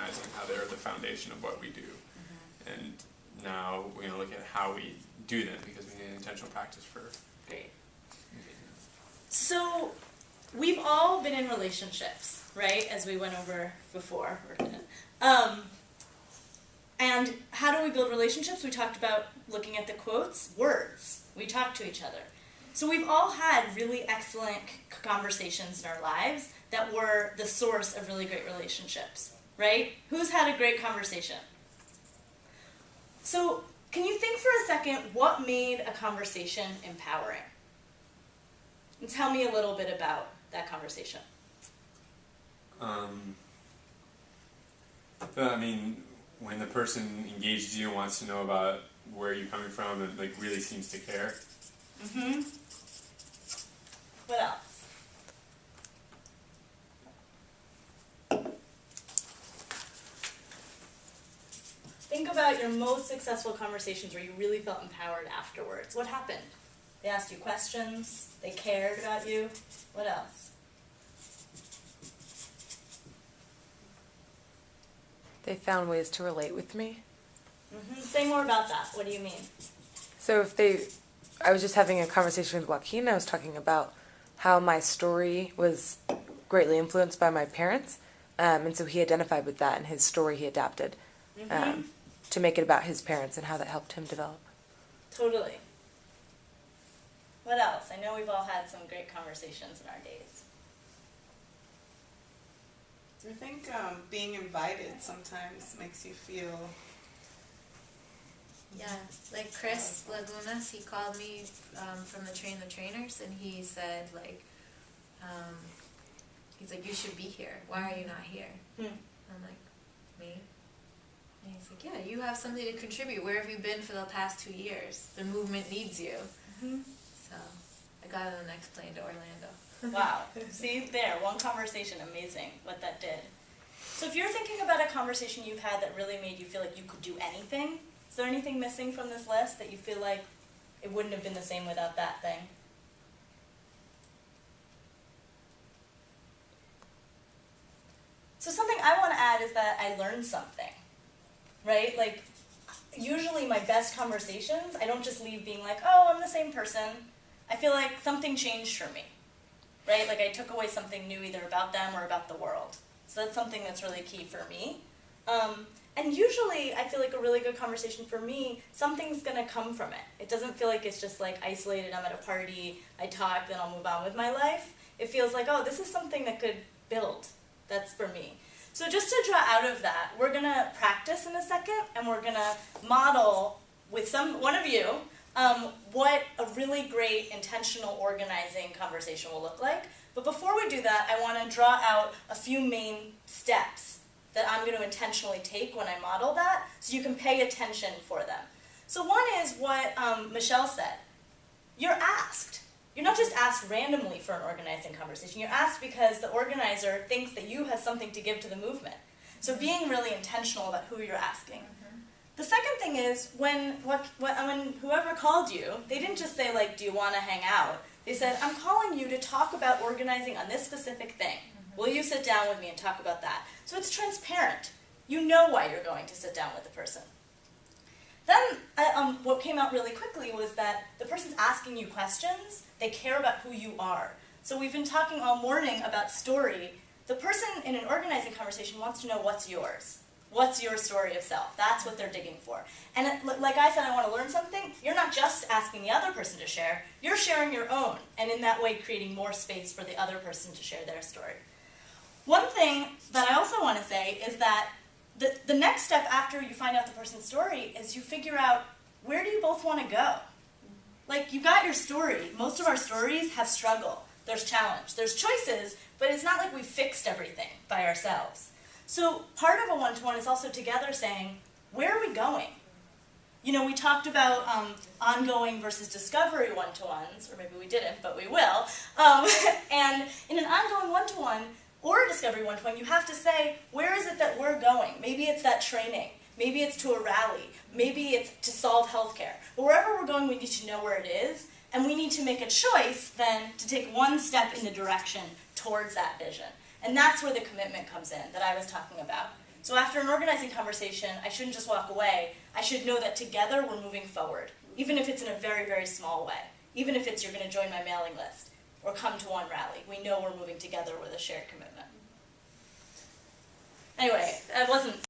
recognizing how they're the foundation of what we do. And now we're going to look at how we do them, because we need an intentional practice for. Great. So we've all been in relationships, right? As we went over before. And how do we build relationships? We talked about looking at the quotes, words. We talk to each other. So we've all had really excellent conversations in our lives that were the source of really great relationships, right? Who's had a great conversation? So can you think for a second, what made a conversation empowering? And tell me a little bit about that conversation. I mean, when the person engages you and wants to know about where you're coming from and like really seems to care. Mm-hmm. What else? Think about your most successful conversations where you really felt empowered afterwards. What happened? They asked you questions. They cared about you. What else? They found ways to relate with me. Mm-hmm. Say more about that. What do you mean? So I was just having a conversation with Joaquin. I was talking about how my story was greatly influenced by my parents. And so he identified with that, and his story he adapted to make it about his parents and how that helped him develop. Totally. What else? I know we've all had some great conversations in our days. I think being invited sometimes makes you feel... Yeah, like Chris Lagunas, he called me from the Train the Trainers, and he said, like, he's like, you should be here. Why are you not here? I'm like, me? And he's like, yeah, you have something to contribute. Where have you been for the past 2 years? The movement needs you. So I got on the next plane to Orlando. Wow. See, there, one conversation, amazing what that did. So if you're thinking about a conversation you've had that really made you feel like you could do anything, is there anything missing from this list that you feel like it wouldn't have been the same without that thing? So something I want to add is that I learned something, right? Like, usually my best conversations, I don't just leave being like, oh, I'm the same person. I feel like something changed for me, right? Like I took away something new either about them or about the world. So that's something that's really key for me. And usually I feel like a really good conversation for me, something's going to come from it. It doesn't feel like it's just like isolated, I'm at a party, I talk, then I'll move on with my life. It feels like, oh, this is something that could build. That's for me. So just to draw out of that, we're going to practice in a second, and we're going to model with one of you what a really great intentional organizing conversation will look like. But before we do that, I want to draw out a few main steps that I'm going to intentionally take when I model that, so you can pay attention for them. So one is what Michelle said. You're asked. You're not just asked randomly for an organizing conversation. You're asked because the organizer thinks that you have something to give to the movement. So being really intentional about who you're asking. The second thing is when whoever called you, they didn't just say, like, do you want to hang out? They said, I'm calling you to talk about organizing on this specific thing. Will you sit down with me and talk about that? So it's transparent. You know why you're going to sit down with the person. Then what came out really quickly was that the person's asking you questions. They care about who you are. So we've been talking all morning about story. The person in an organizing conversation wants to know what's yours. What's your story of self? That's what they're digging for. And like I said, I want to learn something. You're not just asking the other person to share. You're sharing your own, and in that way creating more space for the other person to share their story. One thing that I also want to say is that the next step after you find out the person's story is you figure out, where do you both want to go? Like, you got your story. Most of our stories have struggle. There's challenge. There's choices, but it's not like we fixed everything by ourselves. So part of a one-to-one is also together saying, where are we going? You know, we talked about ongoing versus discovery one-to-ones, or maybe we didn't, but we will. And in an ongoing one-to-one or a discovery one-to-one, you have to say, where is it that we're going? Maybe it's that training. Maybe it's to a rally. Maybe it's to solve healthcare. But wherever we're going, we need to know where it is, and we need to make a choice then to take one step in the direction towards that vision. And that's where the commitment comes in that I was talking about. So after an organizing conversation, I shouldn't just walk away. I should know that together we're moving forward, even if it's in a very, very small way. Even if it's you're going to join my mailing list or come to one rally. We know we're moving together with a shared commitment. Anyway, I wasn't